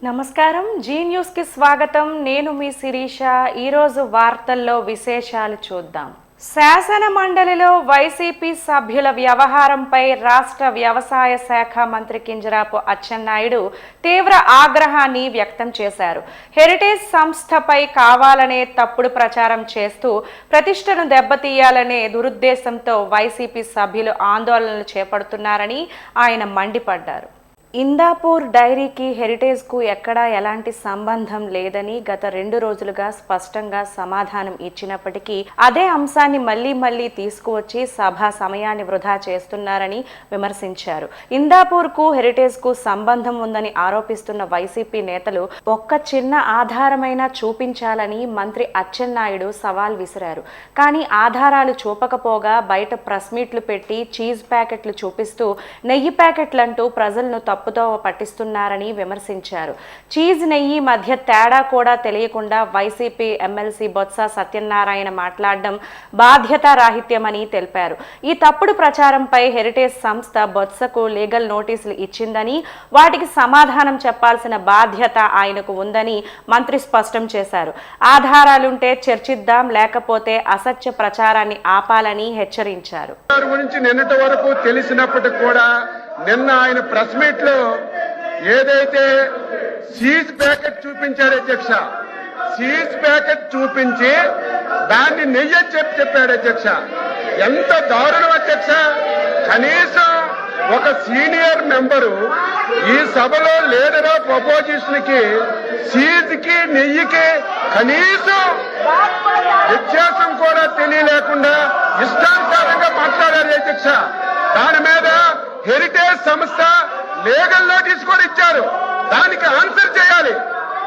నమస్కారం G news కి స్వాగతం. నేను మీ శిరీష. ఈరోజు వార్తల్లో విశేషాలు చూద్దాం. శాసన మండలిలో వైసీపీ సభ్యుల వ్యవహారంపై రాష్ట్ర వ్యవసాయ శాఖ మంత్రి కింజరాపు అచ్చెన్నాయుడు తీవ్ర ఆగ్రహాన్ని వ్యక్తం చేశారు. హెరిటేజ్ సంస్థపై కావాలనే తప్పుడు ప్రచారం చేస్తూ ప్రతిష్టను దెబ్బతీయాలనే దురుద్దేశంతో వైసీపీ సభ్యులు ఆందోళనలు చేపడుతున్నారని ఆయన మండిపడ్డారు. ఇందాపూర్ డైరీకి హెరిటేజ్కు ఎక్కడా ఎలాంటి సంబంధం లేదని గత 2 రోజులుగా స్పష్టంగా సమాధానం ఇచ్చినప్పటికీ అదే అంశాన్ని మళ్లీ తీసుకువచ్చి సభా సమయాన్ని వృధా చేస్తున్నారని విమర్శించారు. ఇందాపూర్కు హెరిటేజ్కు సంబంధం ఉందని ఆరోపిస్తున్న వైసీపీ నేతలు ఒక్క చిన్న ఆధారమైనా చూపించాలని మంత్రి అచ్చెన్నాయుడు సవాల్ విసిరారు. కానీ ఆధారాలు చూపకపోగా బయట ప్రెస్ మీట్లు పెట్టి చీజ్ ప్యాకెట్లు చూపిస్తూ నెయ్యి ప్యాకెట్లంటూ ప్రజలను తప్పుతో పట్టిస్తున్నారని విమర్శించారు. చీజ్ నెయ్యి మధ్య తేడా కూడా తెలియకుండా వైసీపీ ఎమ్మెల్సీ బొత్స సత్యనారాయణ మాట్లాడడం బాధ్యతారాహిత్యమని తెలిపారు. ఈ తప్పుడు ప్రచారంపై హెరిటేజ్ సంస్థ బొత్సకు లీగల్ నోటీసులు ఇచ్చిందని, వాటికి సమాధానం చెప్పాల్సిన బాధ్యత ఆయనకు ఉందని మంత్రి స్పష్టం చేశారు. ఆధారాలుంటే చర్చిద్దాం, లేకపోతే అసత్య ప్రచారాన్ని ఆపాలని హెచ్చరించారు. నిన్న ఆయన ప్రెస్ మీట్ లో ఏదైతే చీజ్ ప్యాకెట్ చూపించాడు అధ్యక్ష, చీజ్ ప్యాకెట్ చూపించి దాన్ని నెయ్యి చెప్పాడు అధ్యక్ష. ఎంత దారుణం అధ్యక్ష. కనీసం ఒక సీనియర్ మెంబరు ఈ సభలో లీడర్ ఆఫ్ అపోజిషన్ కి చీజ్ కి నెయ్యికి కనీసం వ్యత్యాసం కూడా తెలియలేకుండా ఇష్టానుసారంగా మాట్లాడారు అధ్యక్ష. దాని మీద హెరిటేజ్ సంస్థ లీగల్ నోటీస్ కూడా ఇచ్చారు. దానికి ఆన్సర్ చేయాలి.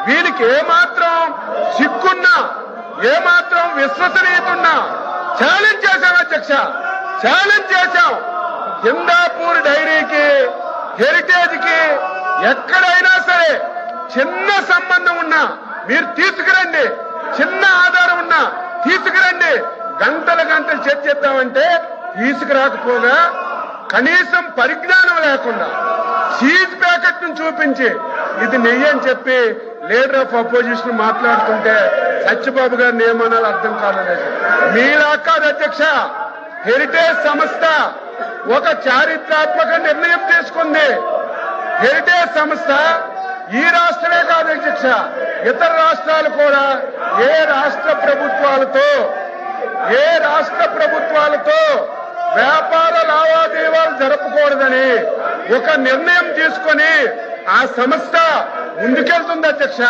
వీరికి ఏమాత్రం సిగ్గున్నా, ఏమాత్రం విశ్వసనీయత ఉన్నా ఛాలెంజ్ చేశాం అధ్యక్ష, ఛాలెంజ్ చేశాం. ఇందాపూర్ డైరీకి హెరిటేజ్ కి ఎక్కడైనా సరే చిన్న సంబంధం ఉన్నా మీరు తీసుకురండి, చిన్న ఆధారం ఉన్నా తీసుకురండి. గంటలు చర్చిద్దామంటే తీసుకురాకపోగా కనీసం పరిజ్ఞానం లేకుండా చీజ్ ప్యాకెట్ ను చూపించి ఇది నెయ్యి అని చెప్పి లీడర్ ఆఫ్ అపోజిషన్ మాట్లాడుతుంటే సత్యబాబు గారిని ఏమనాలో అర్థం కాలేదు. మీలా కాదు అధ్యక్ష. హెరిటేజ్ సంస్థ ఒక చారిత్రాత్మక నిర్ణయం తీసుకుంది. హెరిటేజ్ సంస్థ ఈ రాష్ట్రమే కాదు అధ్యక్ష, ఇతర రాష్ట్రాలు కూడా ఏ రాష్ట్ర ప్రభుత్వాలతో వ్యాపార లావాదేవీలు జరపకూడదని ఒక నిర్ణయం తీసుకొని ఆ సంస్థ ముందుకెళ్తుంది అధ్యక్ష.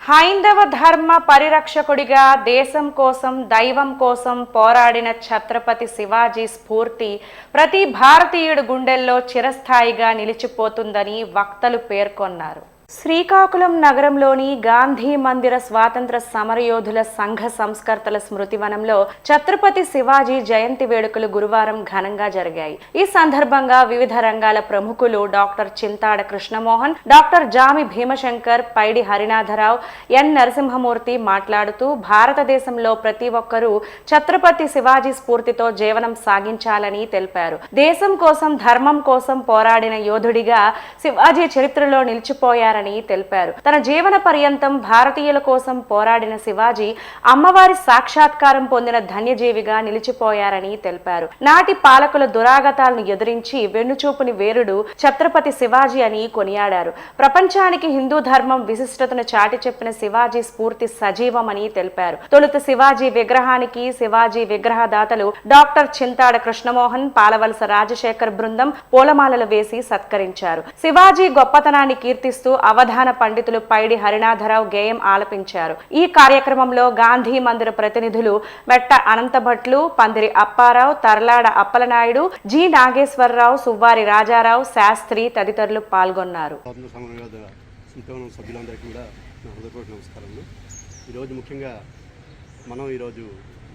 హైందవ ధర్మ పరిరక్షకుడిగా దేశం కోసం, దైవం కోసం పోరాడిన ఛత్రపతి శివాజీ స్ఫూర్తి ప్రతి భారతీయుడి గుండెల్లో చిరస్థాయిగా నిలిచిపోతుందని వక్తలు పేర్కొన్నారు. శ్రీకాకుళం నగరంలోని గాంధీ మందిర స్వాతంత్ర సమరయోధుల సంఘ సంస్కర్తల స్మృతివనంలో ఛత్రపతి శివాజీ జయంతి వేడుకలు గురువారం ఘనంగా జరిగాయి. ఈ సందర్భంగా వివిధ రంగాల ప్రముఖులు డాక్టర్ చింతాడ కృష్ణమోహన్, డాక్టర్ జామి భీమశంకర్, పైడి హరినాథరావు, ఎన్ నరసింహమూర్తి మాట్లాడుతూ భారతదేశంలో ప్రతి ఒక్కరూ ఛత్రపతి శివాజీ స్ఫూర్తితో జీవనం సాగించాలని తెలిపారు. దేశం కోసం, ధర్మం కోసం పోరాడిన యోధుడిగా శివాజీ చరిత్రలో నిలిచిపోయారు తెలిపారు. తన జీవన పర్యంతం భారతీయుల కోసం పోరాడిన శివాజీ అమ్మవారి సాక్షాత్కారం పొందిన ధన్యజీవిగా నిలిచిపోయారని తెలిపారు. నాటి పాలకుల దురాగతాలను ఎదిరించి వెన్నుచూపుని వీరుడు ఛత్రపతి శివాజీ అని కొనియాడారు. ప్రపంచానికి హిందూ ధర్మం విశిష్టతను చాటి చెప్పిన శివాజీ స్ఫూర్తి సజీవమని తెలిపారు. తొలుత శివాజీ విగ్రహానికి శివాజీ విగ్రహదాతలు డాక్టర్ చింతాడ కృష్ణమోహన్, పాలవలస రాజశేఖర్ బృందం పూలమాలలు వేసి సత్కరించారు. శివాజీ గొప్పతనాన్ని కీర్తిస్తూ అవధాన పండితులు పైడి హరినాథరావు గేయం ఆలపించారు. ఈ కార్యక్రమంలో గాంధీ మందిర ప్రతినిధులు మెట్ట అనంతభట్లు, పందిరి అప్పారావు, తర్లాడ అప్పలనాయుడు, జి నాగేశ్వరరావు, సువ్వారి రాజారావు, శాస్త్రి తదితరులు పాల్గొన్నారు. ఈరోజు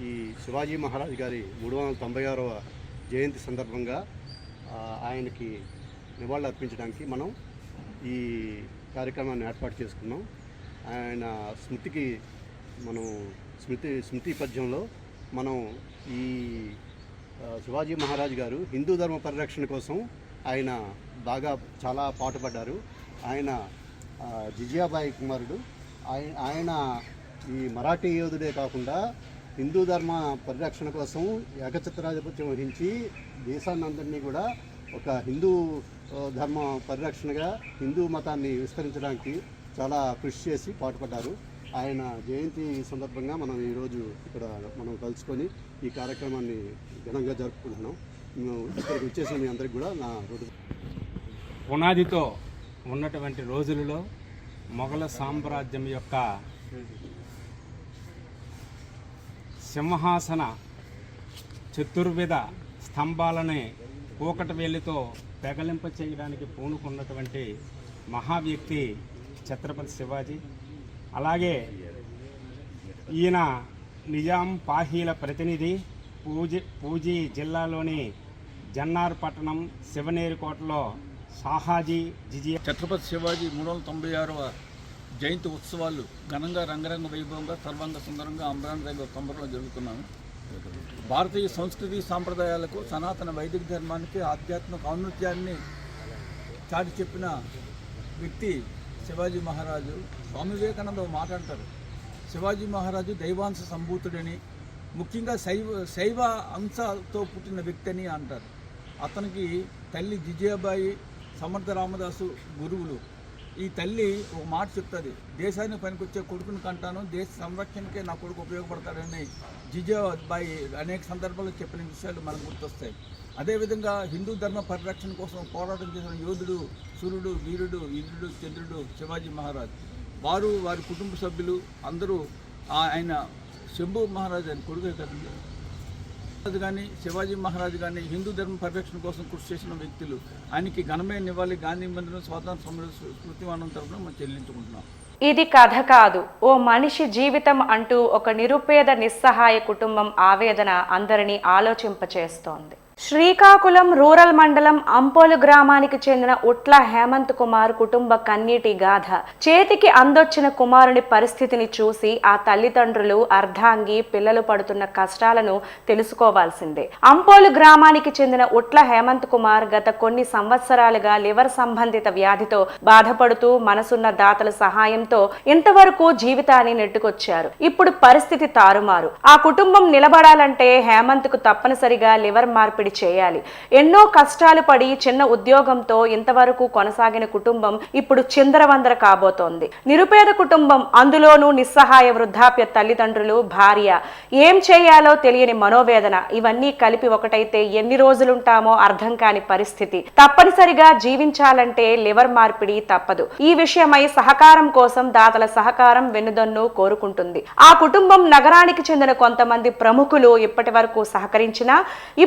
ఈ శివాజీ మహారాజ్ గారి 396వ జయంతి సందర్భంగా ఆయనకి నివాళులు అర్పించడానికి మనం ఈ కార్యక్రమాన్ని ఏర్పాటు చేసుకున్నాం. ఆయన స్మృతికి మనం స్మృతి పద్యంలో మనం ఈ శివాజీ మహారాజ్ గారు హిందూ ధర్మ పరిరక్షణ కోసం ఆయన బాగా చాలా పాటుపడ్డారు. ఆయన జిజియాబాయి కుమారుడు. ఆయన ఈ మరాఠీ యోధుడే కాకుండా హిందూ ధర్మ పరిరక్షణ కోసం ఏకఛత్రాధిపత్యం వహించి దేశాన్నందరినీ కూడా ఒక హిందూ ధర్మ పరిరక్షణగా హిందూ మతాన్ని విస్తరించడానికి చాలా కృషి చేసి పాటుపడ్డారు. ఆయన జయంతి సందర్భంగా మనం ఈరోజు ఇక్కడ మనం కలుసుకొని ఈ కార్యక్రమాన్ని ఘనంగా జరుపుకుంటున్నాం. ఇక్కడికి వచ్చేసిన మీ అందరికి కూడా నా పునాదితో ఉన్నటువంటి రోజులలో మొఘల సామ్రాజ్యం యొక్క సింహాసన చతుర్విధ స్తంభాలని కూకట వేలితో పెగలింప చేయడానికి పూనుకున్నటువంటి మహావ్యక్తి ఛత్రపతి శివాజీ. అలాగే ఈయన నిజాం పాహీల ప్రతినిధి. పూజీ జిల్లాలోని జన్నార్ పట్టణం శివనేరికోటలో షాహాజీ జిజియా ఛత్రపతి శివాజీ 396వ జయంతి ఉత్సవాలు ఘనంగా రంగరంగ వైభవంగా సర్వాంగ సుందరంగా అమరాన్ రైలు తొంభరలో జరుగుతున్నాము. భారతీయ సంస్కృతి సాంప్రదాయాలకు సనాతన వైదిక ధర్మానికి ఆధ్యాత్మిక ఔన్నత్యాన్ని చాటి చెప్పిన వ్యక్తి శివాజీ మహారాజు. స్వామి వివేకానంద మాట్లాడతారు, శివాజీ మహారాజు దైవాంశ సంభూతుడని, ముఖ్యంగా శైవ అంశతో పుట్టిన వ్యక్తి అని అంటారు. అతనికి తల్లి జిజియాబాయి, సమర్థ రామదాసు గురువులు. ఈ తల్లి ఒక మాట చెప్తుంది, దేశానికి పనికొచ్చే కొడుకుని కంటాను, దేశ సంరక్షణకే నా కొడుకు ఉపయోగపడతాడని జిజియాబాయి అనేక సందర్భాల్లో చెప్పిన విషయాలు మనకు గుర్తొస్తాయి. అదేవిధంగా హిందూ ధర్మ పరిరక్షణ కోసం పోరాటం చేసిన యోధుడు, సూర్యుడు, వీరుడు, ఇంద్రుడు, చంద్రుడు శివాజీ మహారాజ్. వారి కుటుంబ సభ్యులు అందరూ ఆయన శంభు మహారాజ్ అని కొడుకు కదండి కానీ శివాజీ మహారాజ్ కానీ హిందూ ధర్మ పరిరక్షణ కోసం కృషి చేసిన వ్యక్తులు. ఆయనకి ఘనమైన నివాళి గాంధీ మందిరం స్వాతంత్ర సమర స్మృతివనం తరఫున మనం చెల్లించుకుంటున్నాం. ఇది కథ కాదు, ఓ మనిషి జీవితం అంటూ ఒక నిరుపేద నిస్సహాయ కుటుంబం ఆవేదన అందరినీ ఆలోచింపచేస్తోంది. శ్రీకాకుళం రూరల్ మండలం అంపోలు గ్రామానికి చెందిన ఉట్ల హేమంత్ కుమార్ కుటుంబ కన్నీటి గాథ. చేతికి అందొచ్చిన కుమారుని పరిస్థితిని చూసి ఆ తల్లిదండ్రులు అర్ధాంగి పిల్లలు పడుతున్న కష్టాలను తెలుసుకోవాల్సిందే. అంపోలు గ్రామానికి చెందిన ఉట్ల హేమంత్ కుమార్ గత కొన్ని సంవత్సరాలుగా లివర్ సంబంధిత వ్యాధితో బాధపడుతూ మనసున్న దాతల సహాయంతో ఇంతవరకు జీవితాన్ని నెట్టుకొచ్చారు. ఇప్పుడు పరిస్థితి తారుమారు. ఆ కుటుంబం నిలబడాలంటే హేమంత్ కు తప్పనిసరిగా లివర్ మార్పిడి చేయాలి. ఎన్నో కష్టాలు పడి చిన్న ఉద్యోగంతో ఇంతవరకు కొనసాగిన కుటుంబం ఇప్పుడు చిందరవందర కాబోతోంది. నిరుపేద కుటుంబం, అందులోనూ నిస్సహాయ వృద్ధాప్య తల్లిదండ్రులు, భార్య. ఏం చేయాలో తెలియని మనోవేదన, ఇవన్నీ కలిపి ఒకటైతే ఎన్ని రోజులుంటామో అర్థం కాని పరిస్థితి. తప్పనిసరిగా జీవించాలంటే లివర్ మార్పిడి తప్పదు. ఈ విషయమై సహకారం కోసం దాతల సహకారం వెన్నుదన్ను కోరుకుంటుంది. ఆ కుటుంబం నగరానికి చెందిన కొంతమంది ప్రముఖులు ఇప్పటి వరకు సహకరించినా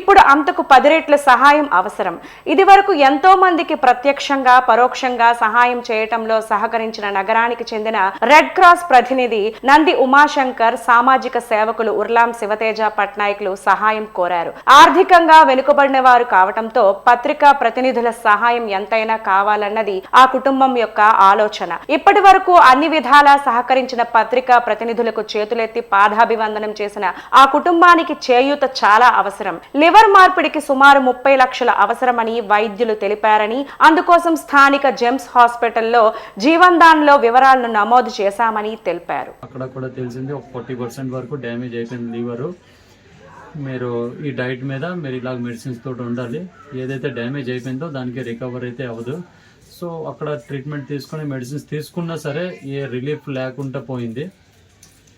ఇప్పుడు అంతకు 10 రెట్ల సహాయం అవసరం. ఇది వరకు ఎంతో మందికి ప్రత్యక్షంగా పరోక్షంగా సహాయం చేయటంలో సహకరించిన నగరానికి చెందిన రెడ్ క్రాస్ ప్రతినిధి నంది ఉమాశంకర్, సామాజిక సేవకులు ఉర్లాం శివతేజ పట్నాయకులు సహాయం కోరారు. ఆర్థికంగా వెనుకబడిన వారు కావటంతో పత్రికా ప్రతినిధుల సహాయం ఎంతైనా కావాలన్నది ఆ కుటుంబం యొక్క ఆలోచన. ఇప్పటి వరకు అన్ని విధాలా సహకరించిన పత్రికా ప్రతినిధులకు చేతులెత్తి పాదాభివందనం చేసిన ఆ కుటుంబానికి చేయూత చాలా అవసరం. లివర్ మార్పిడికి సుమారు 30 లక్షల అవసరమని వైద్యులు తెలిపారని, అందుకోసం స్థానిక జెమ్స్ హాస్పిటల్లో జీవన్దాన్లో వివరాలను నమోదు చేశామని తెలిపారు. అక్కడ కూడా తెలిసింది ఒక 40% వరకు డ్యామేజ్ అయిపోయింది లివరు. మీరు ఈ డైట్ మీద మీరు ఇలాగ మెడిసిన్స్ తోటి ఉండాలి. ఏదైతే డ్యామేజ్ అయిపోయిందో దానికి రికవర్ అయితే అవ్వదు. సో అక్కడ ట్రీట్మెంట్ తీసుకుని మెడిసిన్స్ తీసుకున్నా సరే ఏ రిలీఫ్ లేకుండా పోయింది.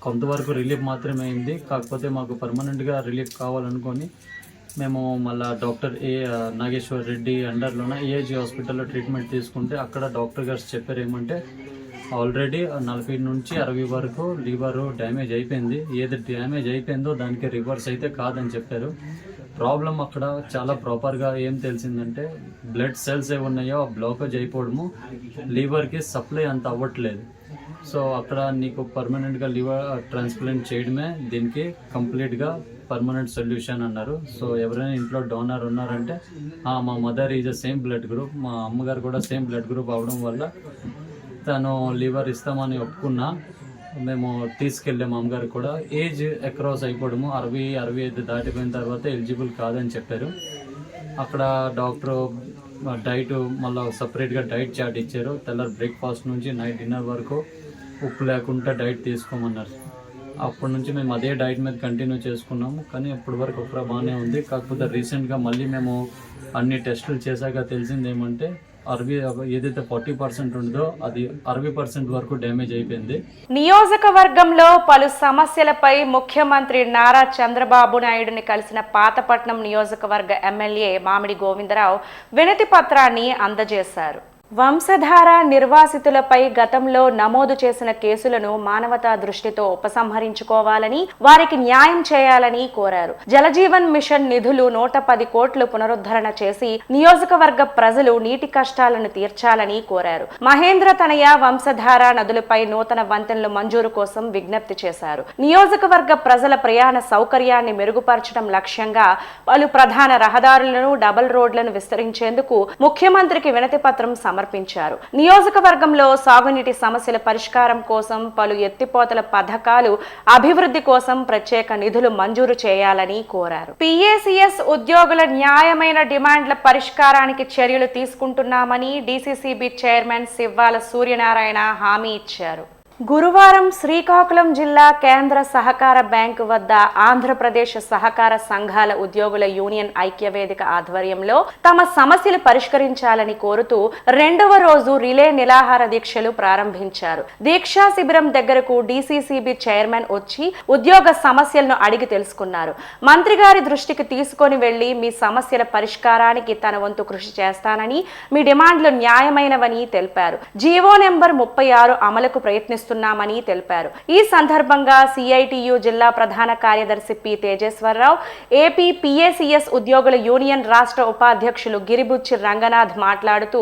కొంతవరకు రిలీఫ్ మాత్రమే అయింది. కాకపోతే మాకు పర్మనెంట్గా రిలీఫ్ కావాలనుకొని మేము మళ్ళీ డాక్టర్ నాగేశ్వర్ రెడ్డి అండర్లోన ఏజీ హాస్పిటల్లో ట్రీట్మెంట్ తీసుకుంటే అక్కడ డాక్టర్ గారు చెప్పారు ఏమంటే ఆల్రెడీ 40 నుంచి 60 వరకు లివర్ డ్యామేజ్ అయిపోయింది. ఏది డ్యామేజ్ అయిపోయిందో దానికి రివర్స్ అయితే కాదని చెప్పారు. ప్రాబ్లం అక్కడ చాలా ప్రాపర్గా ఏం తెలిసిందంటే బ్లడ్ సెల్స్ ఏమి ఉన్నాయో బ్లాకేజ్ అయిపోవడము, లివర్కి సప్లై అంత అవ్వట్లేదు. సో అక్కడ నీకు పర్మనెంట్గా లివర్ ట్రాన్స్ప్లాంట్ చేయడమే దీనికి కంప్లీట్గా పర్మనెంట్ సొల్యూషన్ అన్నారు. సో ఎవరైనా ఇంట్లో డోనర్ ఉన్నారంటే మా mother is same blood group, మా అమ్మగారు కూడా సేమ్ బ్లడ్ గ్రూప్ అవడం వల్ల తను లివర్ ఇస్తామని ఒప్పుకున్నా మేము తీసుకెళ్ళాము. అమ్మగారు కూడా ఏజ్ అక్రాస్ అయిపోవడము 60-65 దాటిపోయిన తర్వాత ఎలిజిబుల్ కాదని చెప్పారు. అక్కడ డాక్టర్ డైట్ మళ్ళీ సపరేట్గా డైట్ చార్ట్ ఇచ్చారు. తెల్లారి బ్రేక్ఫాస్ట్ నుంచి నైట్ డిన్నర్ వరకు ఉప్పు లేకుండా డైట్ తీసుకోమన్నారు. అప్పటి నుంచి మేము అదే డైట్ మీద కంటిన్యూ చేసుకున్నాము. కానీ అప్పటి వరకు ఒకరా బాగానే ఉంది. కాకపోతే రీసెంట్గా మళ్ళీ మేము అన్ని టెస్టులు చేశాక తెలిసింది ఏమంటే ఏదైతే 40% ఉందో అది 60% వరకు డ్యామేజ్ అయిపోయింది. నియోజకవర్గంలో పలు సమస్యలపై ముఖ్యమంత్రి నారా చంద్రబాబు నాయుడుని కలిసిన పాతపట్నం నియోజకవర్గ ఎమ్మెల్యే మామిడి గోవిందరావు వినతి పత్రాన్ని అందజేశారు. వంశధార నిర్వాసితులపై గతంలో నమోదు చేసిన కేసులను మానవతా దృష్టితో ఉపసంహరించుకోవాలని, వారికి న్యాయం చేయాలని కోరారు. జలజీవన్ మిషన్ నిధులు 110 కోట్లు పునరుద్ధరణ చేసి నియోజకవర్గ ప్రజలు నీటి కష్టాలను తీర్చాలని కోరారు. మహేంద్ర తనయ వంశధార నదులపై నూతన వంతెనలు మంజూరు కోసం విజ్ఞప్తి చేశారు. నియోజకవర్గ ప్రజల ప్రయాణ సౌకర్యాన్ని మెరుగుపరచడం లక్ష్యంగా పలు ప్రధాన రహదారులను, డబుల్ రోడ్లను విస్తరించేందుకు ముఖ్యమంత్రికి వినతి పత్రం సమర్పించారు. నియోజకవర్గంలో సాగునీటి సమస్యల పరిష్కారం కోసం పలు ఎత్తిపోతల పథకాలు అభివృద్ధి కోసం ప్రత్యేక నిధులు మంజూరు చేయాలని కోరారు. పిఏసిఎస్ ఉద్యోగుల న్యాయమైన డిమాండ్ల పరిష్కారానికి చర్యలు తీసుకుంటున్నామని డీసీసీబీ చైర్మన్ సివ్వాల సూర్యనారాయణ హామీ ఇచ్చారు. గురువారం శ్రీకాకుళం జిల్లా కేంద్ర సహకార బ్యాంకు వద్ద ఆంధ్రప్రదేశ్ సహకార సంఘాల ఉద్యోగుల యూనియన్ ఐక్యవేదిక ఆధ్వర్యంలో తమ సమస్యలు పరిష్కరించాలని కోరుతూ 2వ రోజు రిలే నిరాహార దీక్షలు ప్రారంభించారు. దీక్షా శిబిరం దగ్గరకు డీసీసీబీ చైర్మన్ వచ్చి ఉద్యోగ సమస్యలను అడిగి తెలుసుకున్నారు. మంత్రి గారి దృష్టికి తీసుకొని వెళ్లి మీ సమస్యల పరిష్కారానికి తన వంతు కృషి చేస్తానని, మీ డిమాండ్లు న్యాయమైనవని తెలిపారు. జీవో నెంబర్ 36 అమలుకు ప్రయత్నిస్తున్నారు న్నామని తెలిపారు. ఈ సందర్భంగా సిఐటియు జిల్లా ప్రధాన కార్యదర్శి పి తేజేశ్వరరావు, ఏపీ పిఏసిఎస్ ఉద్యోగుల యూనియన్ రాష్ట్ర ఉపాధ్యక్షులు గిరిబుచ్చి రంగనాథ్ మాట్లాడుతూ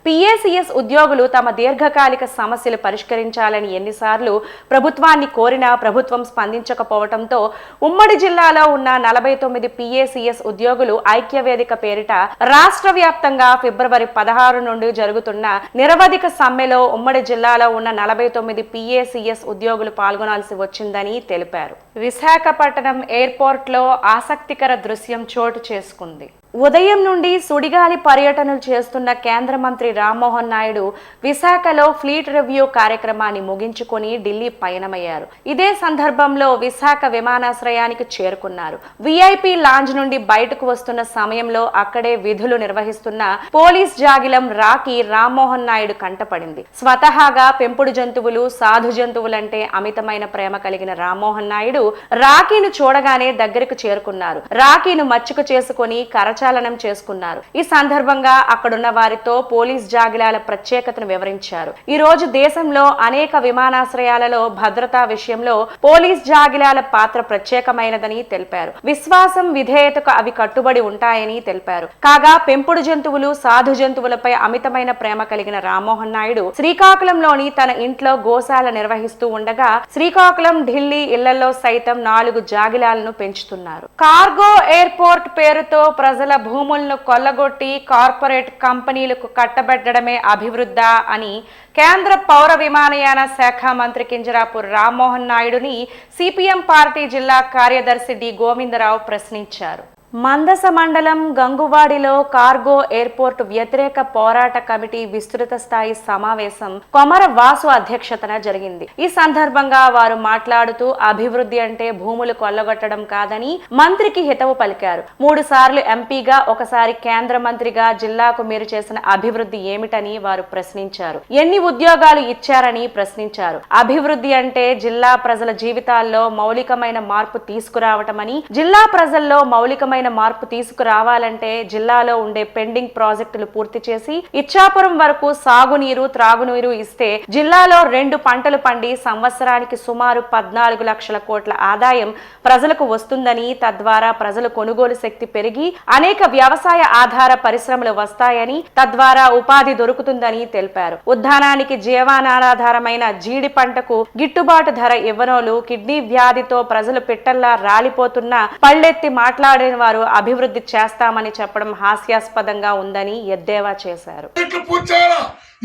పిఏసిఎస్ ఉద్యోగులు తమ దీర్ఘకాలిక సమస్యలు పరిష్కరించాలని ఎన్నిసార్లు ప్రభుత్వాన్ని కోరినా ప్రభుత్వం స్పందించకపోవడంతో ఉమ్మడి జిల్లాలో ఉన్న 49 పిఏసిఎస్ ఉద్యోగులు ఐక్యవేదిక పేరిట రాష్ట్ర వ్యాప్తంగా ఫిబ్రవరి 16 నుండి జరుగుతున్న నిరవధిక సమ్మెలో ఉమ్మడి జిల్లాలో ఉన్న 49 పిఏసిఎస్ ఉద్యోగులు పాల్గొనాల్సి వచ్చిందని తెలిపారు. విశాఖపట్నం ఎయిర్పోర్ట్లో ఆసక్తికర దృశ్యం చోటు చేసుకుంది. ఉదయం నుండి సుడిగాలి పర్యటనలు చేస్తున్న కేంద్ర మంత్రి రామ్మోహన్ నాయుడు విశాఖలో ఫ్లీట్ రివ్యూ కార్యక్రమాన్ని ముగించుకొని ఢిల్లీ పయనమయ్యారు. ఇదే సందర్భంలో విశాఖ విమానాశ్రయానికి చేరుకున్నారు. విఐపి లాంజ్ నుండి బయటకు వస్తున్న సమయంలో అక్కడే విధులు నిర్వహిస్తున్న పోలీస్ జాగిలం రాకీ రామ్మోహన్ నాయుడు కంటపడింది. స్వతహాగా పెంపుడు జంతువులు, సాధు జంతువులంటే అమితమైన ప్రేమ కలిగిన రామ్మోహన్ నాయుడు రాకీను చూడగానే దగ్గరకు చేరుకున్నారు. రాకీను మచ్చుకు చేసుకుని కరచాలనం చేసుకున్నారు. ఈ సందర్భంగా అక్కడున్న వారితో పోలీస్ జాగిలాల ప్రత్యేకతను వివరించారు. ఈ రోజు దేశంలో అనేక విమానాశ్రయాలలో భద్రతా విషయంలో పోలీస్ జాగిలాల పాత్ర ప్రత్యేకమైనదని తెలిపారు. విశ్వాసం, విధేయతకు అవి కట్టుబడి ఉంటాయని తెలిపారు. కాగా పెంపుడు జంతువులు, సాధు జంతువులపై అమితమైన ప్రేమ కలిగిన రామ్మోహన్ నాయుడు శ్రీకాకుళంలోని తన ఇంట్లో గోశాల నిర్వహిస్తూ ఉండగా శ్రీకాకుళం, ఢిల్లీ ఇళ్లలో సైతం 4 జాగిలాలను పెంచుతున్నారు. కార్గో ఎయిర్పోర్ట్ పేరుతో ప్రజల భూములను కొల్లగొట్టి కార్పొరేట్ కంపెనీలకు కట్టబెట్టడమే అభివృద్ధా అని కేంద్ర పౌర విమానయాన శాఖ మంత్రి కింజరాపు రామ్మోహన్ నాయుడుని సిపిఎం పార్టీ జిల్లా కార్యదర్శి డి గోవిందరావు ప్రశ్నించారు. మందస మండలం గంగువాడిలో కార్గో ఎయిర్పోర్ట్ వ్యతిరేక పోరాట కమిటీ విస్తృత స్థాయి సమావేశం కొమర వాసు అధ్యక్షతన జరిగింది. ఈ సందర్భంగా వారు మాట్లాడుతూ అభివృద్ధి అంటే భూములు కొల్లగొట్టడం కాదని మంత్రికి హితవు పలికారు. 3 సార్లు ఎంపీగా, ఒకసారి కేంద్ర మంత్రిగా జిల్లాకు మీరు చేసిన అభివృద్ధి ఏమిటని వారు ప్రశ్నించారు. ఎన్ని ఉద్యోగాలు ఇచ్చారని ప్రశ్నించారు. అభివృద్ధి అంటే జిల్లా ప్రజల జీవితాల్లో మౌలికమైన మార్పు తీసుకురావటమని, జిల్లా ప్రజల్లో మౌలికమైన మార్పు తీసుకురావాలంటే జిల్లాలో ఉండే పెండింగ్ ప్రాజెక్టులు పూర్తి చేసి ఇచ్చాపురం వరకు సాగునీరు, త్రాగునీరు ఇస్తే జిల్లాలో 2 పంటలు పండి సంవత్సరానికి సుమారు 14 లక్షల కోట్ల ఆదాయం ప్రజలకు వస్తుందని, తద్వారా ప్రజల కొనుగోలు శక్తి పెరిగి అనేక వ్యవసాయ ఆధార పరిశ్రమలు వస్తాయని, తద్వారా ఉపాధి దొరుకుతుందని తెలిపారు. ఉద్దానానికి జీవనాధారమైన జీడి పంటకు గిట్టుబాటు ధర ఇవ్వనోలు, కిడ్నీ వ్యాధితో ప్రజలు పిట్టల్లా రాలిపోతున్న పళ్ళెత్తి మాట్లాడిన వారు అభివృద్ధి చేస్తామని చెప్పడం హాస్యాస్పదంగా ఉందని ఎద్దేవా చేశారు.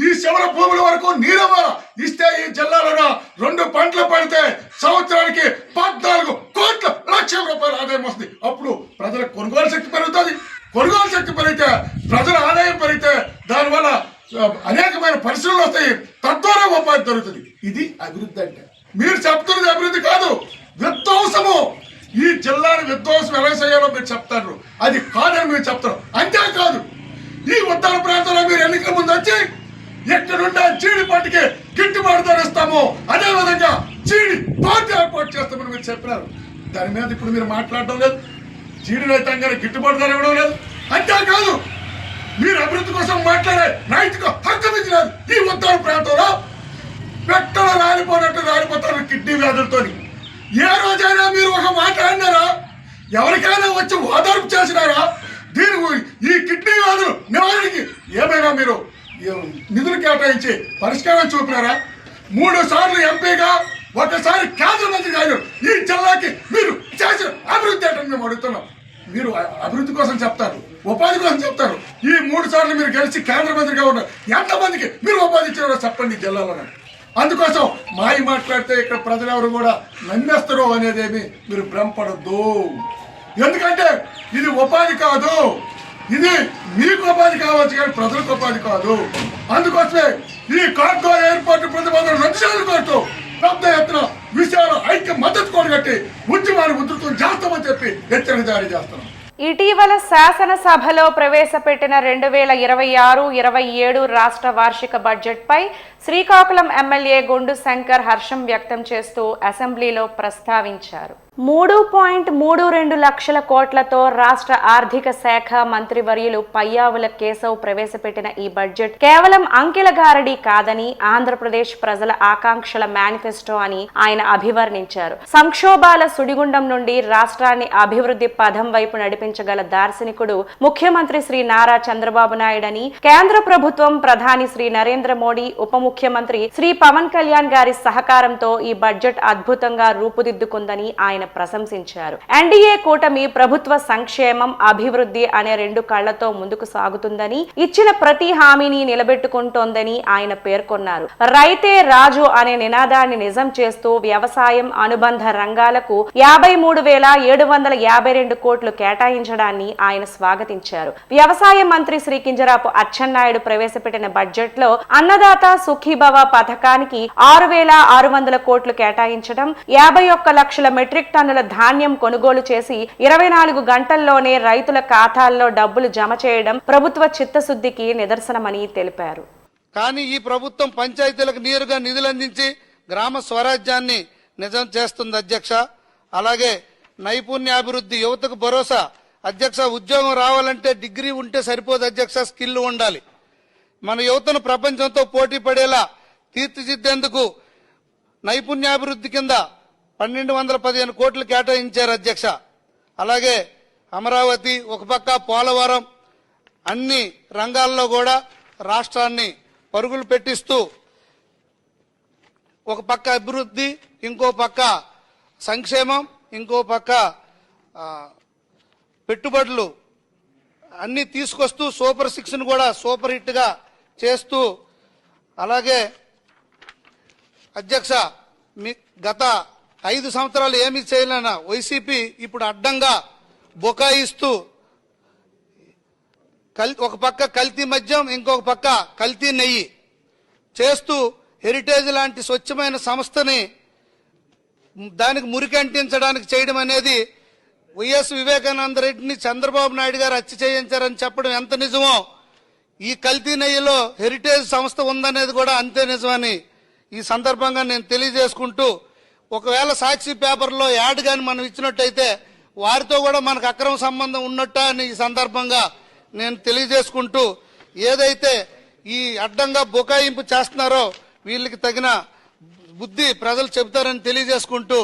ఈ శివర భూముల వరకు నీరవ్వాల ఇస్తే ఈ జిల్లాలో 2 పంటలు పడితే సంవత్సరానికి 14 కోట్ల లక్షల రూపాయలు ఆదాయం వస్తుంది. అప్పుడు ప్రజల కొనుగోలు శక్తి పెరుగుతుంది, కొనుగోలు శక్తి పెరిగితే, ప్రజల ఆదాయం పెరిగితే దానివల్ల అనేకమైన పరిశ్రమలు వస్తాయి, తద్వారా ఉపాధి దొరుకుతుంది. ఇది అభివృద్ధి అంటే. మీరు చెప్తున్నది అభివృద్ధి కాదు, విధ్వంసము. ఈ జిల్లాని విధ్వంసం ఎలా చేయాలో మీరు చెప్తారు, అది కాదని మీరు చెప్తారు. అంతేకాదు, ఈ ఉత్తర ప్రాంతంలో మీరు ఎన్నికల ముందు వచ్చి ఎక్కడుండే చీడి పట్టుకి గిట్టుబాటు ధర ఇస్తాము, అదేవిధంగా చీడి పార్టీ ఏర్పాటు చేస్తామని మీరు చెప్పినారు. దాని మీద ఇప్పుడు మీరు మాట్లాడటం లేదు. చీడి రైతాంగానికి గిట్టుబాటు ధర ఇవ్వడం లేదు. అంతేకాదు, మీరు అభివృద్ధి కోసం మాట్లాడే నైతిక హక్కు మీకు లేదు. ఈ ఉత్తర ప్రాంతంలో పెట్టలు రాలిపోతారు కిడ్నీ వ్యాధులతో. ఏ రోజైనా మీరు ఒక మాట అన్నారా? ఎవరికైనా వచ్చి ఓదార్పు చేసినారా? దీని ఈ కిడ్నీ వ్యాధులు నివారణకి ఏమైనా మీరు నిధులు కేటాయించి పరిష్కారం చూపినారా? 3 సార్లు ఎంపీగా, ఒకసారి కేంద్ర మంత్రిగా ఈ జిల్లాకి మీరు చేసిన అభివృద్ధి ఏంటని మేము అడుగుతున్నాం. మీరు అభివృద్ధి కోసం చెప్తారు, ఉపాధి కోసం చెప్తారు. ఈ 3 సార్లు మీరు గెలిచి కేంద్ర మంత్రిగా ఉన్నారు. ఎంతమందికి మీరు ఉపాధి ఇచ్చారో చెప్పండి జిల్లాలో. అందుకోసం మాయి మాట్లాడితే ఇక్కడ ప్రజలెవరు కూడా నమ్మేస్తారు అనేదేమి మీరు భ్రమపడద్దు. ఎందుకంటే ఇది ఉపాధి కాదు, ఇది మీకు ఉపాధి కావచ్చు కానీ ప్రజలకు ఉపాధి కాదు. అందుకోసమే ఈ కార్గో ఎయిర్పోర్ట్ ప్రతిపాదన రద్దు చేయాలని కోరుతూ పెద్ద ఎత్తున విషయాల ఐక్య మద్దతు కొనగట్టి ఉద్యమాన్ని ఉధృతం చేస్తామని చెప్పి హెచ్చరిక జారీ చేస్తున్నాం. ఇటీవల శాసనసభలో ప్రవేశపెట్టిన 2026-27 రాష్ట్ర వార్షిక బడ్జెట్పై శ్రీకాకుళం ఎమ్మెల్యే గొండు శంకర్ హర్షం వ్యక్తం చేస్తూ అసెంబ్లీలో ప్రస్తావించారు. 3.32 లక్షల కోట్లతో రాష్ట్ర ఆర్థిక శాఖ మంత్రివర్యులు పయ్యావుల కేశవ్ ప్రవేశపెట్టిన ఈ బడ్జెట్ కేవలం అంకెల గారడీ కాదని ఆంధ్రప్రదేశ్ ప్రజల ఆకాంక్షల మేనిఫెస్టో అని ఆయన అభివర్ణించారు. సంక్షోభాల సుడిగుండం నుండి రాష్ట్రాన్ని అభివృద్ధి పథం వైపు నడిపించగల దార్శనికుడు ముఖ్యమంత్రి శ్రీ నారా చంద్రబాబు నాయుడని, కేంద్ర ప్రభుత్వం ప్రధాని శ్రీ నరేంద్ర మోడీ, ఉప ముఖ్యమంత్రి శ్రీ పవన్ కళ్యాణ్ గారి సహకారంతో ఈ బడ్జెట్ అద్భుతంగా రూపుదిద్దుకుందని ఆయన ప్రశంసించారు. ఎన్డీఏ కూటమి ప్రభుత్వ సంక్షేమం, అభివృద్ధి అనే 2 కళ్లతో ముందుకు సాగుతుందని, ఇచ్చిన ప్రతి హామీని నిలబెట్టుకుంటోందని ఆయన పేర్కొన్నారు. రైతే రాజు అనే నినాదాన్ని నిజం చేస్తూ వ్యవసాయం, అనుబంధ రంగాలకు 53,752 కోట్లు కేటాయించడాన్ని ఆయన స్వాగతించారు. వ్యవసాయ మంత్రి శ్రీ కింజరాపు అచ్చెన్నాయుడు ప్రవేశపెట్టిన బడ్జెట్ లో అన్నదాత సుఖీభవ పథకానికి 6,600 కోట్లు కేటాయించడం, 51 లక్షల మెట్రిక్ టన్నుల ధాన్యం కొనుగోలు చేసి 24 గంటల్లోనే రైతుల ఖాతాల్లో డబ్బులు జమ చేయడం ప్రభుత్వ చిత్తశుద్ధికి నిదర్శనమని తెలిపారు. కానీ ఈ ప్రభుత్వం పంచాయతీలకు నేరుగా నిధులు అందించి గ్రామ స్వరాజ్యాన్ని నిజం చేస్తుంది అధ్యక్ష. అలాగే నైపుణ్యాభివృద్ధి, యువతకు భరోసా. అధ్యక్ష, ఉద్యోగం రావాలంటే డిగ్రీ ఉంటే సరిపోదు అధ్యక్ష, స్కిల్ ఉండాలి. మన యువతను ప్రపంచంతో పోటీ పడేలా తీర్చిదిద్దేందుకు నైపుణ్యాభివృద్ధి కింద 1,215 కోట్లు కేటాయించారు అధ్యక్ష. అలాగే అమరావతి, ఒక పక్క పోలవరం, అన్ని రంగాల్లో కూడా రాష్ట్రాన్ని పరుగులు పెట్టిస్తూ ఒక పక్క అభివృద్ధి, ఇంకో పక్క సంక్షేమం, ఇంకో పక్క పెట్టుబడులు అన్ని తీసుకొస్తూ సూపర్ 6ను కూడా సూపర్ హిట్ గా చేస్తూ, అలాగే అధ్యక్ష గత 5 సంవత్సరాలు ఏమి చేయలేన వైసీపీ ఇప్పుడు అడ్డంగా బొకాయిస్తూ ఒక పక్క కల్తీ మద్యం, ఇంకొక పక్క కల్తీ నెయ్యి చేస్తూ హెరిటేజ్ లాంటి స్వచ్ఛమైన సంస్థని దానికి మురికి అంటించడానికి చేయడం అనేది వైఎస్ వివేకానంద రెడ్డిని చంద్రబాబు నాయుడు గారు హత్య చేయించారని చెప్పడం ఎంత నిజమో, ఈ కల్తీ నెయ్యిలో హెరిటేజ్ సంస్థ ఉందనేది కూడా అంతే నిజమని ఈ సందర్భంగా నేను తెలియజేసుకుంటూ, ఒకవేళ సాక్షి పేపర్లో యాడ్ గాని మనం ఇచ్చినట్టయితే వారితో కూడా మనకు అక్రమ సంబంధం ఉన్నట్ట అని ఈ సందర్భంగా నేను తెలియజేసుకుంటూ, ఏదైతే ఈ అడ్డంగా బుకాయింపు చేస్తున్నారో వీళ్ళకి తగిన బుద్ధి ప్రజలు చెబుతారని తెలియజేసుకుంటూ,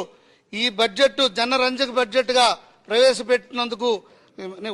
ఈ బడ్జెట్ జనరంజక బడ్జెట్ గా ప్రవేశపెట్టినందుకు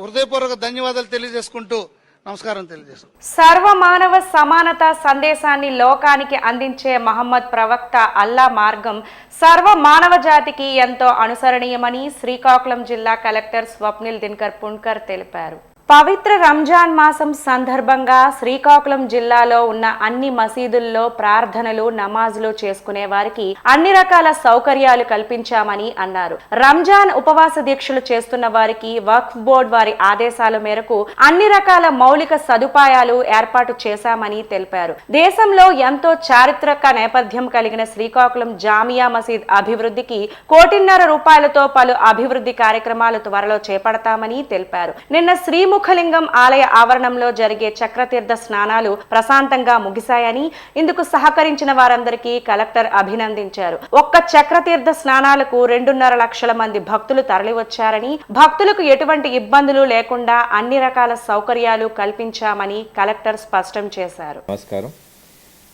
హృదయపూర్వక ధన్యవాదాలు తెలియజేసుకుంటూ నమస్కారం తెలియజేస్తాను. సర్వమానవ సమానత సందేశాన్ని లోకానికి అందించే మహమ్మద్ ప్రవక్త అల్లా మార్గం సర్వ మానవ జాతికి ఎంతో అనుసరణీయమని శ్రీకాకుళం జిల్లా కలెక్టర్ స్వప్నిల్ దినకర్ పుణ్కర్ తెలిపారు. పవిత్ర రంజాన్ మాసం సందర్భంగా శ్రీకాకుళం జిల్లాలో ఉన్న అన్ని మసీదుల్లో ప్రార్థనలు నమాజులు చేసుకునే వారికి అన్ని రకాల సౌకర్యాలు కల్పించామని అన్నారు. రంజాన్ ఉపవాస దీక్షలు చేస్తున్న వారికి వక్ఫ్ బోర్డు వారి ఆదేశాల మేరకు అన్ని రకాల మౌలిక సదుపాయాలు ఏర్పాటు చేశామని తెలిపారు. దేశంలో ఎంతో చారిత్రక నేపథ్యం కలిగిన శ్రీకాకుళం జామియా మసీద్ అభివృద్ధికి ₹1.5 పలు అభివృద్ధి కార్యక్రమాలు త్వరలో చేపడతామని తెలిపారు. నిన్న శ్రీముఖలింగం ఆలయ ఆవరణంలో జరిగే చక్రతీర్థ స్నానాలు ప్రశాంతంగా ముగిశాయని, ఇందుకు సహకరించిన వారందరికీ కలెక్టర్ అభినందించారు. ఒక్క చక్రతీర్థ స్నానాలకు 2.5 లక్షల మంది భక్తులు తరలివచ్చారని, భక్తులకు ఎటువంటి ఇబ్బందులు లేకుండా అన్ని రకాల సౌకర్యాలు కల్పించామని కలెక్టర్ స్పష్టం చేశారు. నమస్కారం.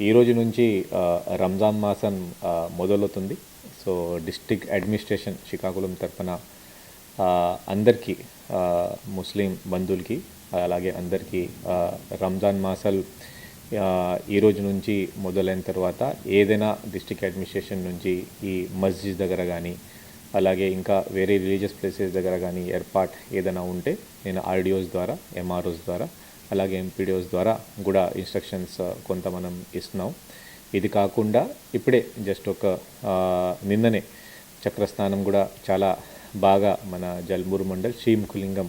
ఈ రోజు నుంచి రంజాన్ మాసం మొదలవుతుంది. సో డిస్ట్రిక్ట్ అడ్మినిస్ట్రేషన్ శ్రీకాకుళం తరఫున అందరికీ ముస్లిం బంధువులకి అలాగే అందరికీ రంజాన్ మాసాలు ఈ రోజు నుంచి మొదలైన తర్వాత ఏదైనా డిస్ట్రిక్ట్ అడ్మినిస్ట్రేషన్ నుంచి ఈ మస్జిద్ దగ్గర కానీ అలాగే ఇంకా వేరే రిలీజియస్ ప్లేసెస్ దగ్గర కానీ ఏర్పాటు ఏదైనా ఉంటే నేను ఆర్డిఓస్ ద్వారా ఎంఆర్ఓస్ ద్వారా అలాగే ఎంపీడీఓస్ ద్వారా కూడా ఇన్స్ట్రక్షన్స్ కొంత మనం ఇస్తున్నాం. ఇది కాకుండా ఇప్పుడే జస్ట్ ఒక నిన్ననే చక్రస్నానం కూడా చాలా బాగా మన జల్మూరు మండల్ శ్రీముఖలింగం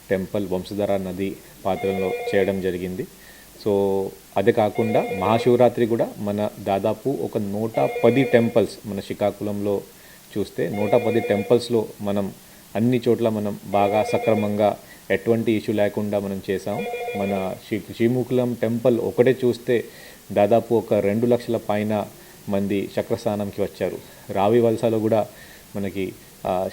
టెంపుల్ వంశధార నది పాత్రలో చేయడం జరిగింది. సో అదే కాకుండా మహాశివరాత్రి కూడా మన దాదాపు ఒక 110 టెంపుల్స్ మన శ్రీకాకుళంలో చూస్తే 110 టెంపుల్స్లో మనం అన్ని చోట్ల మనం బాగా సక్రమంగా ఎటువంటి ఇష్యూ లేకుండా మనం చేసాం. మన శ్రీముఖలింగం టెంపుల్ ఒకటే చూస్తే దాదాపు ఒక 2 లక్షల పైన మంది చక్రస్నానంకి వచ్చారు. రావి వలసలో కూడా మనకి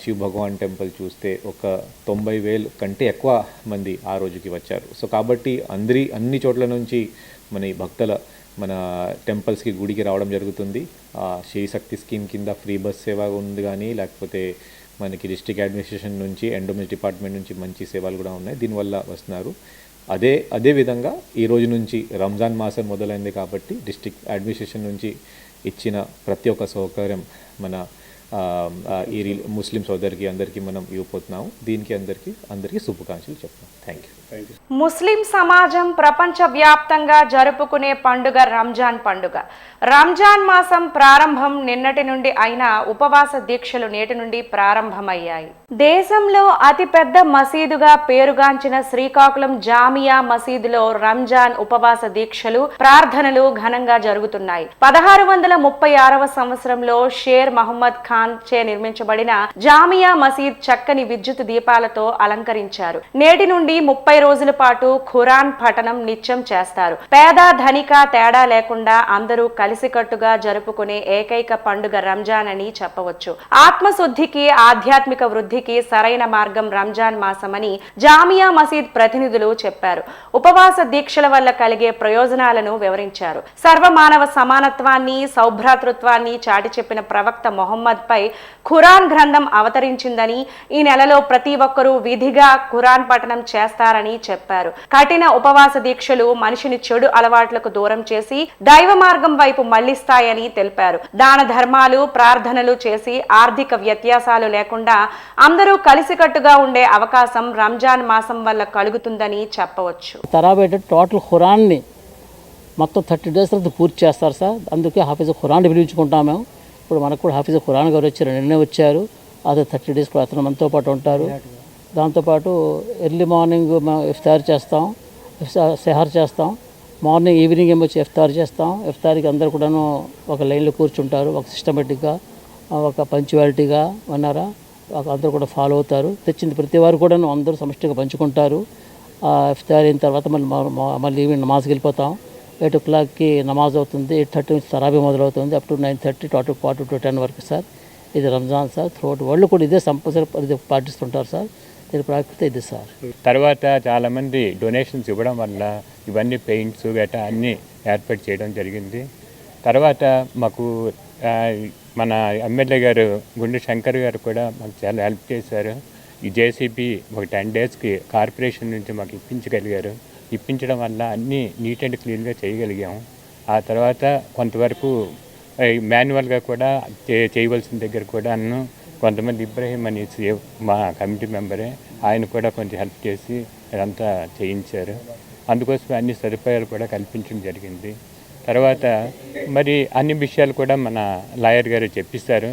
శివ్ భగవాన్ టెంపుల్ చూస్తే ఒక 90,000 కంటే ఎక్కువ మంది ఆ రోజుకి వచ్చారు. సో కాబట్టి అన్ని చోట్ల నుంచి మన ఈ భక్తుల మన టెంపుల్స్కి గుడికి రావడం జరుగుతుంది. శ్రీ శక్తి స్కీమ్ కింద ఫ్రీ బస్ సేవ ఉంది కానీ లేకపోతే మనకి డిస్ట్రిక్ట్ అడ్మినిస్ట్రేషన్ నుంచి ఎండోమెంట్స్ డిపార్ట్మెంట్ నుంచి మంచి సేవలు కూడా ఉన్నాయి, దీనివల్ల వస్తున్నారు. అదే విధంగా ఈ రోజు నుంచి రంజాన్ మాసం మొదలైంది కాబట్టి డిస్ట్రిక్ట్ అడ్మినిస్ట్రేషన్ నుంచి ఇచ్చిన ప్రతి ఒక్క సౌకర్యం మన ఈ ముస్లిం సోదరికి అందరికీ మనం ఇవ్వబోతున్నాము. దీనికి అందరికీ శుభాకాంక్షలు చెప్తాం. Thank you. ముస్లిం సమాజం ప్రపంచవ్యాప్తంగా జరుపుకునే పండుగ రంజాన్ పండుగ. రంజాన్ మాసం ప్రారంభం నిన్నటి నుండి అయినా ఉపవాస దీక్షలు నేటి నుండి ప్రారంభమయ్యాయి. దేశంలో అతిపెద్ద మసీదుగా పేరుగాంచిన శ్రీకాకుళం జామియా మసీదులో రంజాన్ ఉపవాస దీక్షలు ప్రార్థనలు ఘనంగా జరుగుతున్నాయి. 1636వ సంవత్సరంలో షేర్ మహమ్మద్ ఖాన్ చే నిర్మించబడిన జామియా మసీద్ చక్కని విద్యుత్ దీపాలతో అలంకరించారు. నేటి నుండి 30 రోజుల పాటు ఖురాన్ పఠనం నిత్యం చేస్తారు. పేద ధనిక తేడా లేకుండా అందరూ కలిసికట్టుగా జరుపుకునే ఏకైక పండుగ రంజాన్ అని చెప్పవచ్చు. ఆత్మశుద్ధికి ఆధ్యాత్మిక వృద్ధికి సరైన మార్గం రంజాన్ మాసమని జామియా మసీద్ ప్రతినిధులు చెప్పారు. ఉపవాస దీక్షల వల్ల కలిగే ప్రయోజనాలను వివరించారు. సర్వమానవ సమానత్వాన్ని సౌభ్రాతృత్వాన్ని చాటి చెప్పిన ప్రవక్త మొహమ్మద్ పై ఖురాన్ గ్రంథం అవతరించిందని, ఈ నెలలో ప్రతి ఒక్కరూ విధిగా ఖురాన్ పఠనం చేస్తారని చెప్పారు. కఠిన ఉపవాస దీక్షలు మనిషిని చెడు అలవాట్లకు దూరం చేసి దైవ మార్గం వైపు మళ్లిస్తాయని తెలిపారు. దాన ధర్మాలు ప్రార్థనలు చేసి ఆర్థిక వ్యత్యాసాలు లేకుండా అందరూ కలిసికట్టుగా ఉండే అవకాశం రంజాన్ మాసం వల్ల కలుగుతుందని చెప్పవచ్చు. తరాబేట టోటల్ ఖురాన్ని మొత్తం 30 days తర్వాత పూర్తి చేస్తారు సార్. అందుకే హాఫీజ్ ఖురాన్ పిలుచుకుంటాం మేము. ఇప్పుడు మనకు కూడా హాఫీజ్ ఖురాన్ గారు వచ్చారు, నిన్నే వచ్చారు. అదే 30 days కూడా అతను మనతో పాటు ఉంటారు. దాంతోపాటు ఎర్లీ మార్నింగ్ మేము ఇఫ్తార్ చేస్తాం, సెహర్ చేస్తాం. మార్నింగ్ ఈవినింగ్ ఏమో వచ్చి ఇఫ్తార్ చేస్తాం. ఇఫ్తార్కి అందరు కూడాను ఒక లైన్లో కూర్చుంటారు, ఒక సిస్టమేటిక్గా ఒక పంచువాలిటీగా ఉన్నారా అందరూ కూడా ఫాలో అవుతారు. తెచ్చింది ప్రతి వారు కూడా అందరూ సమష్టిగా పంచుకుంటారు. ఇఫ్తార్ అయిన తర్వాత మళ్ళీ ఈవినింగ్ నమాజ్కి వెళ్ళిపోతాం. 8 o'clockకి నమాజ్ అవుతుంది. 8:30 నుంచి తరాబీ మొదలవుతుంది. అప్ టు 9:30 to 10 వరకు సార్. ఇది రంజాన్ సార్. త్రూఅవుట్ వరల్డ్ కూడా ఇదే కంపల్సరీ పాటిస్తుంటారు సార్. దీని ప్రాముఖ్యత ఇది సార్. తర్వాత చాలామంది డొనేషన్స్ ఇవ్వడం వల్ల ఇవన్నీ పెయింట్స్ గట్రా అన్నీ ఏర్పాటు చేయడం జరిగింది. తర్వాత మాకు మన ఎమ్మెల్యే గారు గుండె శంకర్ గారు కూడా మాకు చాలా హెల్ప్ చేశారు. ఈ జేసీబీ ఒక 10 daysకి కార్పొరేషన్ నుంచి మాకు ఇప్పించడం వల్ల అన్నీ నీట్ అండ్ క్లీన్గా చేయగలిగాము. ఆ తర్వాత కొంతవరకు మాన్యువల్గా కూడా చేయవలసిన దగ్గర కూడా కొంతమంది ఇబ్రహీం అని మా కమిటీ మెంబరే ఆయన కూడా కొంచెం హెల్ప్ చేసి అదంతా చేయించారు. అందుకోసం అన్ని సదుపాయాలు కూడా కల్పించడం జరిగింది. తర్వాత మరి అన్ని విషయాలు కూడా మన లాయర్ గారు చెప్పిస్తారు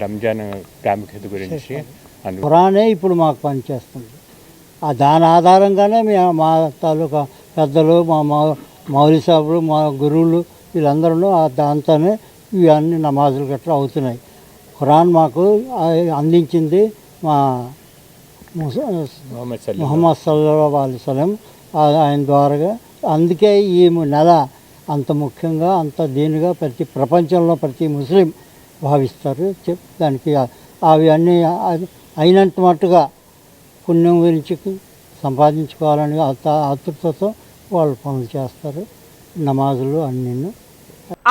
రంజాన్ ప్రాముఖ్యత గురించి. ఖురానే ఇప్పుడు మాకు పనిచేస్తుంది. దాని ఆధారంగానే మా తాలూకా పెద్దలు, మా మౌలి సాబులు, మా గురువులు వీళ్ళందరూ దాంతోనే ఇవన్నీ నమాజులు గట్రా అవుతున్నాయి. ఖురాన్ మాకు అందించింది మా ముహమ్మద్ సల్లల్లాహు అలైహి వసల్లం ఆయన ద్వారా. అందుకే ఈ నెల అంత ముఖ్యంగా, అంత దీనిగా ప్రపంచంలో ప్రతి ముస్లిం భావిస్తారు. దానికి అవి అన్నీ అయినంత మట్టుగా పుణ్యం గురించి సంపాదించుకోవాలని ఆతృతతో వాళ్ళు పనులు చేస్తారు, నమాజులు అన్నీ.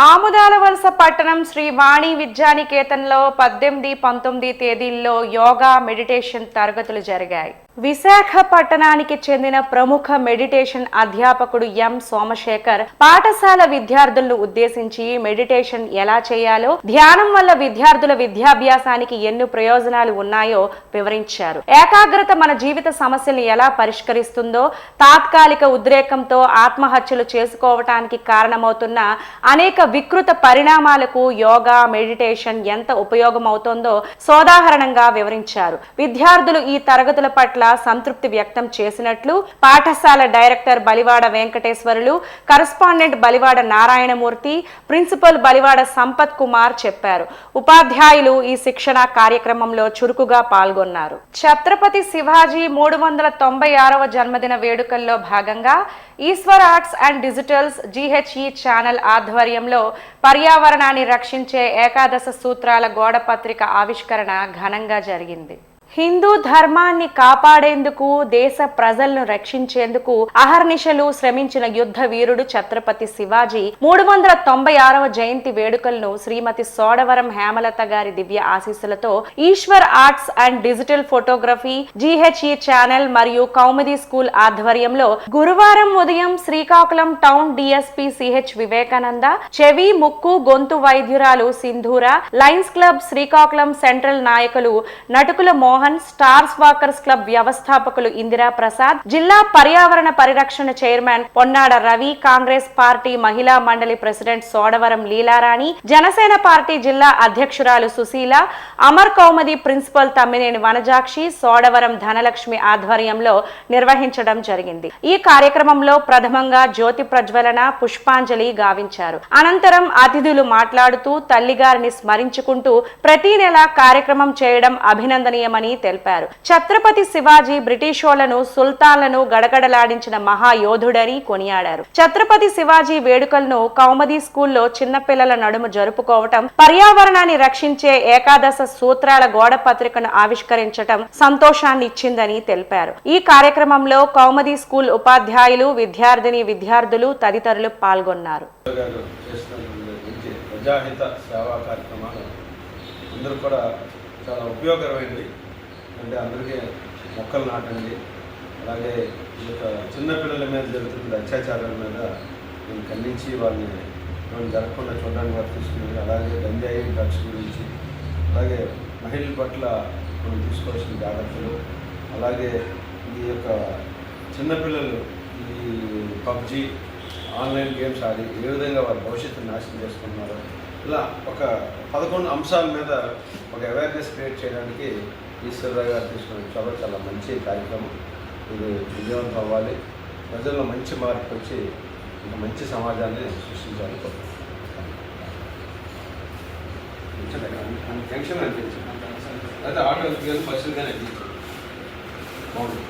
ఆముదాల వలస పట్టణం శ్రీ వాణి విద్యానికేతన్లో 18, 19 తేదీల్లో యోగా మెడిటేషన్ తరగతులు జరిగాయి. విశాఖపట్టణానికి చెందిన ప్రముఖ మెడిటేషన్ అధ్యాపకుడు ఎం సోమశేఖర్ పాఠశాల విద్యార్థులను ఉద్దేశించి మెడిటేషన్ ఎలా చేయాలో, ధ్యానం వల్ల విద్యార్థుల విద్యాభ్యాసానికి ఎన్ని ప్రయోజనాలు ఉన్నాయో వివరించారు. ఏకాగ్రత మన జీవిత సమస్యలను ఎలా పరిష్కరిస్తుందో, తాత్కాలిక ఉద్రేకంతో ఆత్మహత్యలు చేసుకోవటానికి కారణమవుతున్న అనేక వికృత పరిణామాలకు యోగా మెడిటేషన్ ఎంత ఉపయోగమవుతుందో సోదాహరణంగా వివరించారు. విద్యార్థులు ఈ తరగతుల పట్ల సంతృప్తి వ్యక్తం చేసినట్లు పాఠశాల director Balivada Venkateswarulu, correspondent Balivada Narayanamurthy, principal Balivada Sampath Kumar చెప్పారు. ఉపాధ్యాయులు ఈ శిక్షణ కార్యక్రమంలో చురుకుగా పాల్గొన్నారు. ఛత్రపతి శివాజీ 396వ జన్మదిన వేడుకల్లో భాగంగా Eswar arts and digitals GHE channel ఆధ్వర్యంలో పర్యావరణాన్ని రక్షించే ఏకాదశ సూత్రాల గోడ పత్రిక ఆవిష్కరణ ఘనంగా జరిగింది. హిందూ ధర్మాన్ని కాపాడేందుకు, దేశ ప్రజలను రక్షించేందుకు అహర్నిశలు శ్రమించిన యుద్ధ వీరుడు ఛత్రపతి శివాజీ 396వ జయంతి వేడుకలను శ్రీమతి సోడవరం హేమలత గారి దివ్య ఆశీస్సులతో Eswar arts and digital photography GHE channel మరియు కౌముది స్కూల్ ఆధ్వర్యంలో గురువారం ఉదయం Srikakulam town DSP CH Vivekananda, చెవి, ముక్కు, గొంతు వైద్యురాలు సింధూర, లయన్స్ క్లబ్ శ్రీకాకుళం సెంట్రల్ నాయకులు Natukula Mohan, stars walkers club వ్యవస్థాపకులు ఇందిరా ప్రసాద్, జిల్లా పర్యావరణ పరిరక్షణ చైర్మన్ పొన్నాడ రవి, కాంగ్రెస్ పార్టీ మహిళా మండలి ప్రెసిడెంట్ సోడవరం లీలారాణి, జనసేన పార్టీ జిల్లా అధ్యక్షురాలు సుశీల, అమర్ కౌముది ప్రిన్సిపల్ తమ్మినేని వనజాక్షి, సోడవరం ధనలక్ష్మి ఆధ్వర్యంలో నిర్వహించడం జరిగింది. ఈ కార్యక్రమంలో ప్రథమంగా జ్యోతి ప్రజ్వలన, పుష్పాంజలి గావించారు. అనంతరం అతిథులు మాట్లాడుతూ తల్లిగారిని స్మరించుకుంటూ ప్రతి నెల కార్యక్రమం చేయడం అభినందనీయమని తెలిపారు. ఛత్రపతి శివాజీ బ్రిటిషోళ్లను, సుల్తాన్లను గడగడలాడించిన మహాయోధుడని కొనియాడారు. ఛత్రపతి శివాజీ వేడుకలను కౌముది స్కూల్లో చిన్నపిల్లల నడుము జరుపుకోవటం, పర్యావరణాన్ని రక్షించే ఏకాదశ సూత్రాల గోడ పత్రికను ఆవిష్కరించటం సంతోషాన్ని ఇచ్చిందని తెలిపారు. ఈ కార్యక్రమంలో కౌముది స్కూల్ ఉపాధ్యాయులు, విద్యార్థులు తదితరులు పాల్గొన్నారు. చాలా ఉపయోగకరమైనవి. అంటే అందరికీ మొక్కలు నాటండి, అలాగే ఈ యొక్క చిన్నపిల్లల మీద జరుగుతున్న అత్యాచారాల మీద నేను ఖండించి వాళ్ళని జరగకుండా చూడడానికి వర్తిస్తుంది. అలాగే గంజాయి, డ్రగ్స్ గురించి, అలాగే మహిళల పట్ల మనం తీసుకోవాల్సిన జాగ్రత్తలు, అలాగే ఈ యొక్క చిన్నపిల్లలు ఈ PUBG ఆన్లైన్ గేమ్స్ ఆడి ఏ విధంగా వారి భవిష్యత్తును నాశనం చేసుకున్నారు, ఇలా ఒక 11 అంశాల మీద ఒక అవేర్నెస్ క్రియేట్ చేయడానికి ఈశ్వరరావు గారు తీసుకున్న చొరవ చాలా మంచి కార్యక్రమం. ఇది విజయవంతం అవ్వాలి, ప్రజల్లో మంచి మార్పు వచ్చి ఒక మంచి సమాజాన్ని సృష్టించాలి. టెన్షన్ అనిపించింది అయితే ఆటో కానీ బస్సులు కానీ అనిపించింది బాగుంది.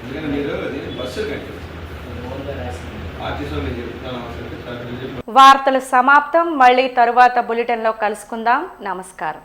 ఎందుకంటే మీరు బస్సు కంటే ఆర్టీసీలో నేను చెప్తున్నాను. వార్తలు సమాప్తం. మళ్ళీ తరువాత బులెటిన్లో కలుసుకుందాం. నమస్కారం.